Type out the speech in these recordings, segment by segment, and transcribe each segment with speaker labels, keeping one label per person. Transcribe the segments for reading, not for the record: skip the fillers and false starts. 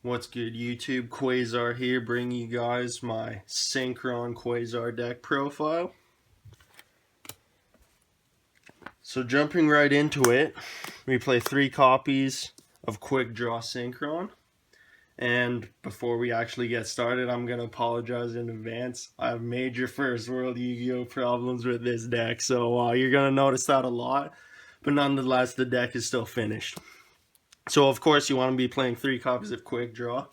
Speaker 1: What's good, YouTube? Quasar here, bringing you guys my Synchron Quasar deck profile. So jumping right into it, we play 3 copies of Quick Draw Synchron. And before we actually get started, I'm going to apologize in advance. I have major First World Yu-Gi-Oh! Problems with this deck, so you're going to notice that a lot. But nonetheless, the deck is still finished. So of course you want to be playing 3 copies of Quick Draw.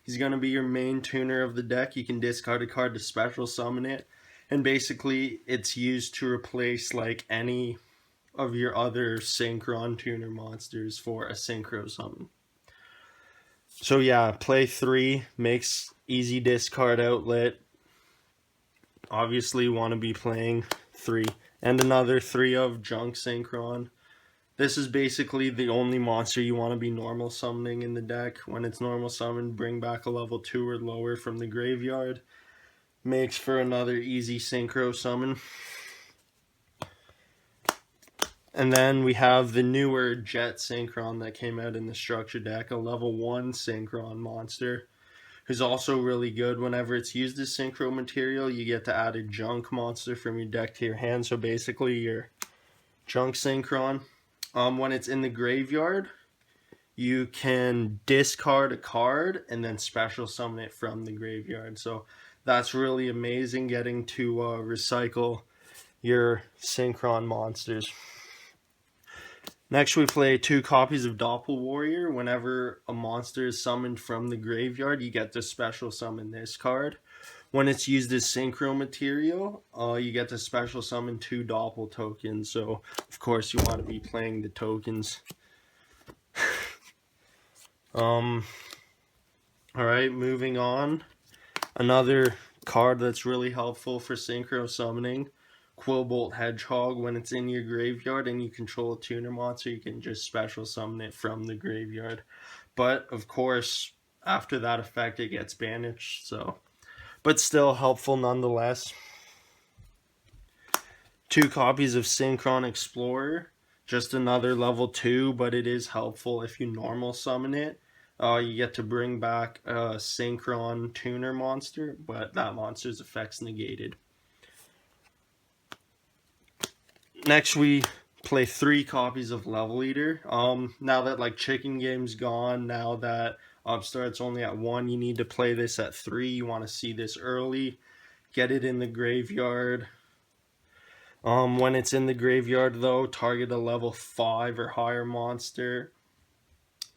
Speaker 1: He's going to be your main tuner of the deck. You can discard a card to special summon it. And basically it's used to replace like any of your other Synchron tuner monsters for a Synchro summon. So yeah, play 3, makes easy discard outlet. Obviously want to be playing 3. And another 3 of Junk Synchron. This is basically the only monster you want to be normal summoning in the deck. When it's normal summoned, bring back a level 2 or lower from the graveyard. Makes for another easy Synchro summon. And then we have the newer Jet Synchron that came out in the structure deck, a level 1 Synchron monster, who's also really good. Whenever it's used as Synchro material, you get to add a Junk monster from your deck to your hand, so basically your Junk Synchron. When it's in the graveyard, you can discard a card and then special summon it from the graveyard. So that's really amazing, getting to recycle your Synchron monsters. Next we play 2 copies of Doppel Warrior. Whenever a monster is summoned from the graveyard, you get to special summon this card. When it's used as Synchro material, you get to special summon 2 Doppel tokens. So of course you want to be playing the tokens. Alright, moving on. Another card that's really helpful for Synchro summoning, Quillbolt Hedgehog. When it's in your graveyard and you control a tuner monster, you can just special summon it from the graveyard. But of course, after that effect, it gets banished, so. But still helpful nonetheless. 2 copies of Synchron Explorer. Just another level 2, but it is helpful if you normal summon it. You get to bring back a Synchron tuner monster, but that monster's effect's negated. Next we play 3 copies of Level Eater. Now that like Chicken Game's gone, now that Upstart's only at 1, you need to play this at 3. You want to see this early. Get it in the graveyard. When it's in the graveyard though, target a level 5 or higher monster.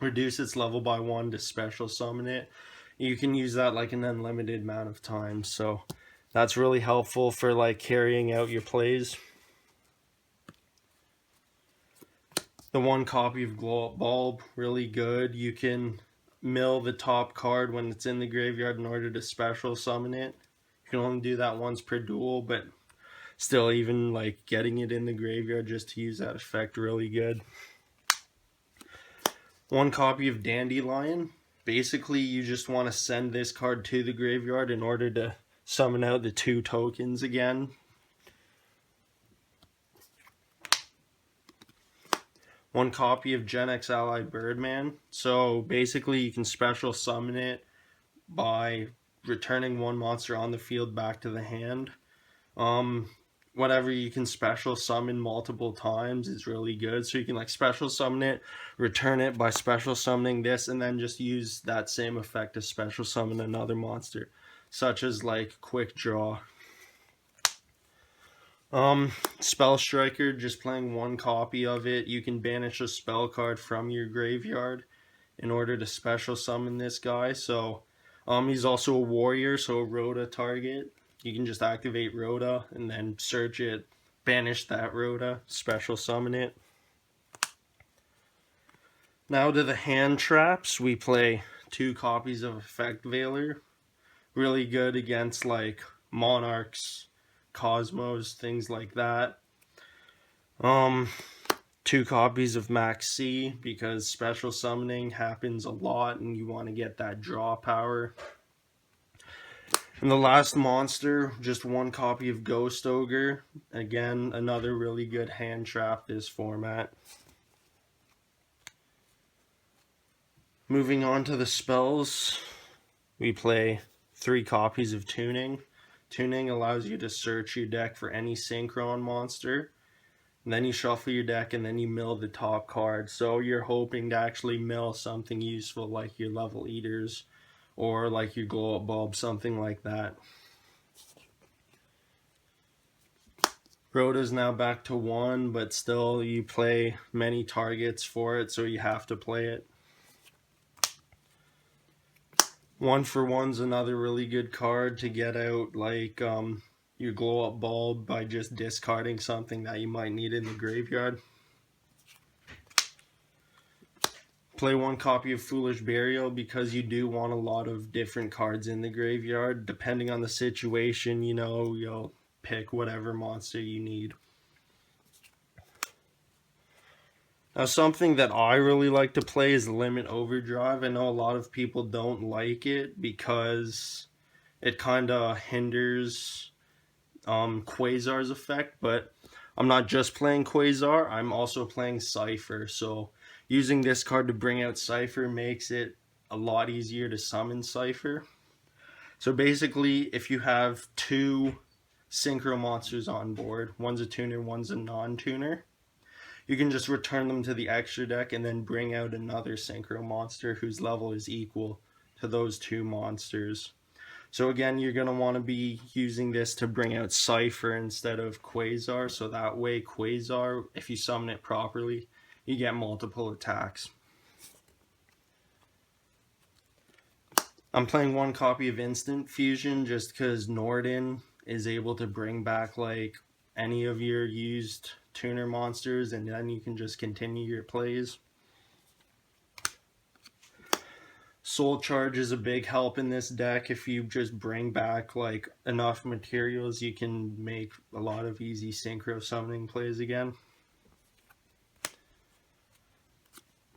Speaker 1: Reduce its level by 1 to special summon it. You can use that like an unlimited amount of times, so that's really helpful for like carrying out your plays. The 1 copy of Glow Up Bulb, really good. You can mill the top card when it's in the graveyard in order to special summon it. You can only do that once per duel, but still, even like getting it in the graveyard just to use that effect, really good. 1 copy of Dandelion. Basically, you just want to send this card to the graveyard in order to summon out the 2 tokens again. 1 copy of Gen X Ally Birdman. So basically, you can special summon it by returning 1 monster on the field back to the hand. Whatever you can special summon multiple times is really good. So you can like special summon it, return it by special summoning this, and then just use that same effect to special summon another monster, such as like Quick Draw. Spell Striker, just playing 1 copy of it. You can banish a spell card from your graveyard in order to special summon this guy. So he's also a warrior, so a Rhoda target. You can just activate Rhoda and then search it, banish that Rhoda, special summon it. Now to the hand traps, we play 2 copies of Effect Veiler. Really good against like Monarchs, Cosmos, things like that. 2 copies of Max C, because special summoning happens a lot and you want to get that draw power. And the last monster, just 1 copy of Ghost Ogre. Again, another really good hand trap this format. Moving on to the spells, we play 3 copies of Tuning. Tuning allows you to search your deck for any Synchron monster. And then you shuffle your deck and then you mill the top card. So you're hoping to actually mill something useful like your level eaters or like your glow up bulb, something like that. Rhoda's now back to 1, but still you play many targets for it, so you have to play it. 1 for 1's another really good card to get out like your glow up bulb by just discarding something that you might need in the graveyard. Play 1 copy of Foolish Burial because you do want a lot of different cards in the graveyard. Depending on the situation, you know, you'll pick whatever monster you need. Now, something that I really like to play is Limit Overdrive. I know a lot of people don't like it because it kind of hinders Quasar's effect, but I'm not just playing Quasar, I'm also playing Cypher, so using this card to bring out Cypher makes it a lot easier to summon Cypher. So basically, if you have 2 Synchro monsters on board, one's a tuner, one's a non-tuner, you can just return them to the extra deck and then bring out another Synchro monster whose level is equal to those 2 monsters. So again, you're going to want to be using this to bring out Cypher instead of Quasar, so that way Quasar, if you summon it properly, you get multiple attacks. I'm playing 1 copy of Instant Fusion just because Norden is able to bring back like any of your used tuner monsters and then you can just continue your plays. Soul Charge is a big help in this deck. If you just bring back like enough materials, you can make a lot of easy synchro summoning plays again.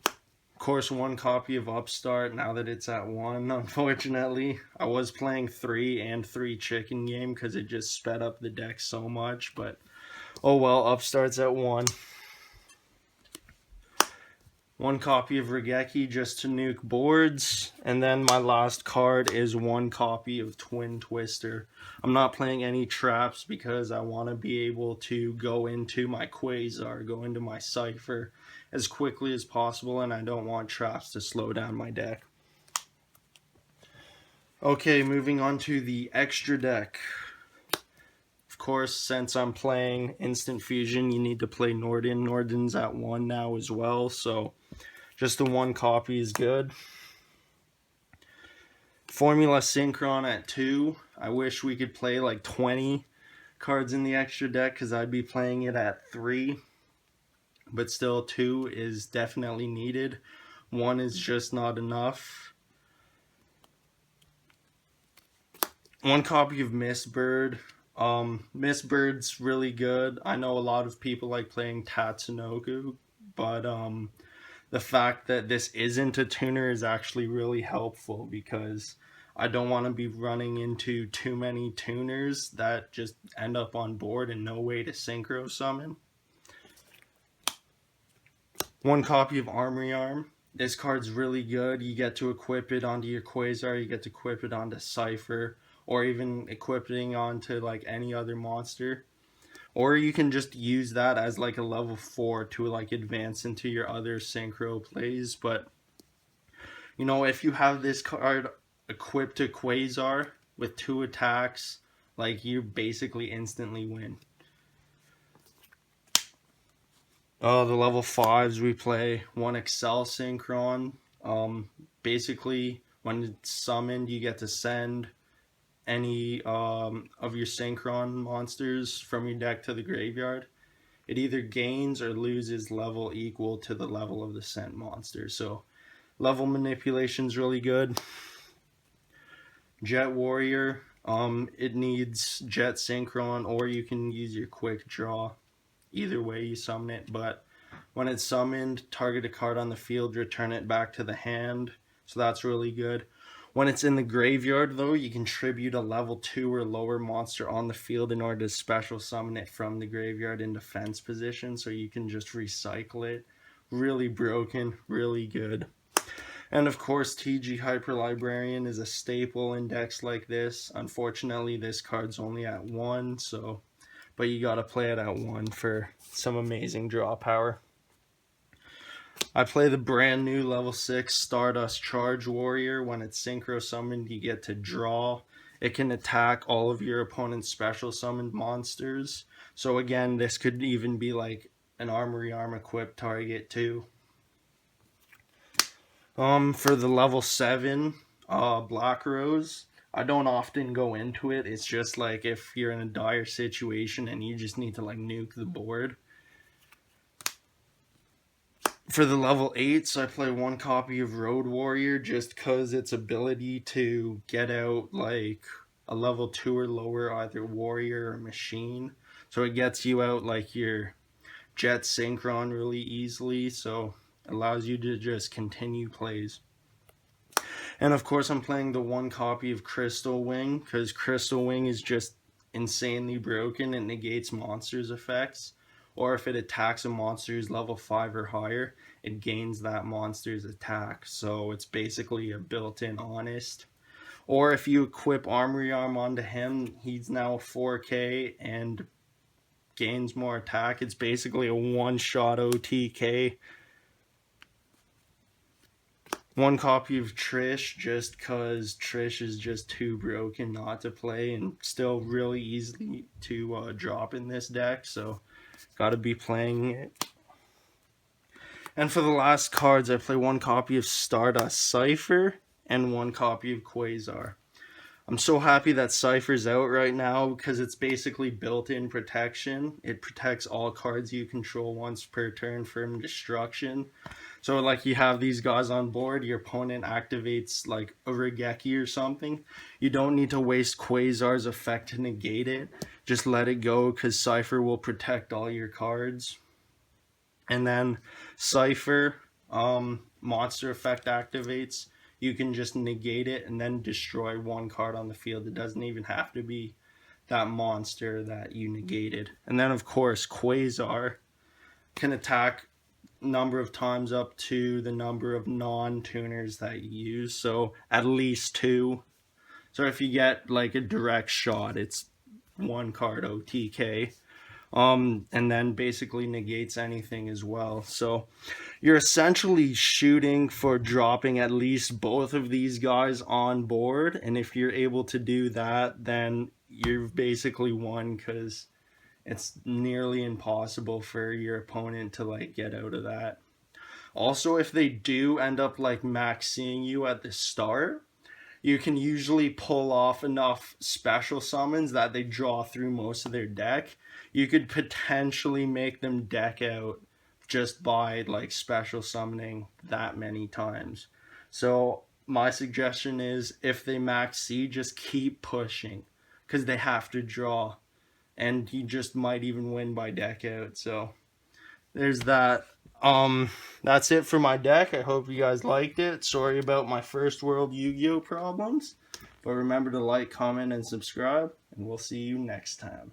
Speaker 1: Of course, 1 copy of Upstart now that it's at 1, unfortunately. I was playing 3 and 3 chicken game because it just sped up the deck so much, but oh well, Upstart's at 1. 1 copy of Regeki just to nuke boards, and then my last card is 1 copy of Twin Twister. I'm not playing any traps because I want to be able to go into my Quasar, go into my Cypher as quickly as possible, and I don't want traps to slow down my deck. Okay, moving on to the extra deck. Of course, since I'm playing Instant Fusion, you need to play Norden. Norden's at 1 now as well, so just the 1 copy is good. Formula Synchron at 2. I wish we could play like 20 cards in the extra deck because I'd be playing it at 3. But still, 2 is definitely needed. 1 is just not enough. 1 copy of Mistbird. Mistbird's really good. I know a lot of people like playing Tatsunoko, but the fact that this isn't a tuner is actually really helpful because I don't want to be running into too many tuners that just end up on board and no way to synchro summon. 1 copy of Armory Arm. This card's really good. You get to equip it onto your Quasar, you get to equip it onto Cypher, or even equipping onto like any other monster. Or you can just use that as like a level 4 to like advance into your other synchro plays. But you know, if you have this card equipped to Quasar with 2 attacks, like you basically instantly win. The level 5s we play 1 Excel Synchron. Basically when it's summoned you get to send any of your Synchron monsters from your deck to the graveyard. It either gains or loses level equal to the level of the sent monster. So level manipulation is really good. Jet Warrior, it needs Jet Synchron or you can use your Quick Draw. Either way you summon it, but when it's summoned, target a card on the field, return it back to the hand. So that's really good. When it's in the graveyard, though, you can tribute a level 2 or lower monster on the field in order to special summon it from the graveyard in defense position, so you can just recycle it. Really broken, really good. And of course, TG Hyper Librarian is a staple in decks like this. Unfortunately, this card's only at 1, so but you gotta play it at 1 for some amazing draw power. I play the brand new level 6 Stardust Charge Warrior. When it's synchro summoned, you get to draw. It can attack all of your opponent's special summoned monsters. So again, this could even be like an Armory Arm equipped target too. For the level 7 Black Rose, I don't often go into it. It's just like if you're in a dire situation and you just need to like nuke the board. For the level 8s, I play 1 copy of Road Warrior just because its ability to get out like a level 2 or lower, either warrior or machine. So it gets you out like your Jet Synchron really easily, so it allows you to just continue plays. And of course I'm playing the 1 copy of Crystal Wing because Crystal Wing is just insanely broken. It negates monsters' effects. Or if it attacks a monster's level 5 or higher, it gains that monster's attack. So it's basically a built-in honest. Or if you equip Armory Arm onto him, he's now 4k and gains more attack. It's basically a one-shot OTK. 1 copy of Trish just because Trish is just too broken not to play and still really easy to drop in this deck. So gotta be playing it. And for the last cards, I play 1 copy of Stardust Cypher and 1 copy of Quasar. I'm so happy that Cypher's out right now because it's basically built-in protection. It protects all cards you control once per turn from destruction. So like you have these guys on board, your opponent activates like a Regeki or something. You don't need to waste Quasar's effect to negate it. Just let it go because Cypher will protect all your cards. And then Cypher, monster effect activates. You can just negate it and then destroy 1 card on the field. It doesn't even have to be that monster that you negated. And then of course Quasar can attack number of times up to the number of non-tuners that you use, so at least 2. So if you get like a direct shot, it's 1 card OTK. And then basically negates anything as well. So you're essentially shooting for dropping at least both of these guys on board, and if you're able to do that, then you're basically won because it's nearly impossible for your opponent to like get out of that. Also, if they do end up like maxing you at the start, you can usually pull off enough special summons that they draw through most of their deck. You could potentially make them deck out just by like special summoning that many times. So my suggestion is if they max C, just keep pushing because they have to draw. And you just might even win by deck out. So there's that. That's it for my deck. I hope you guys liked it. Sorry about my first world Yu-Gi-Oh problems, but remember to like, comment, and subscribe, and we'll see you next time.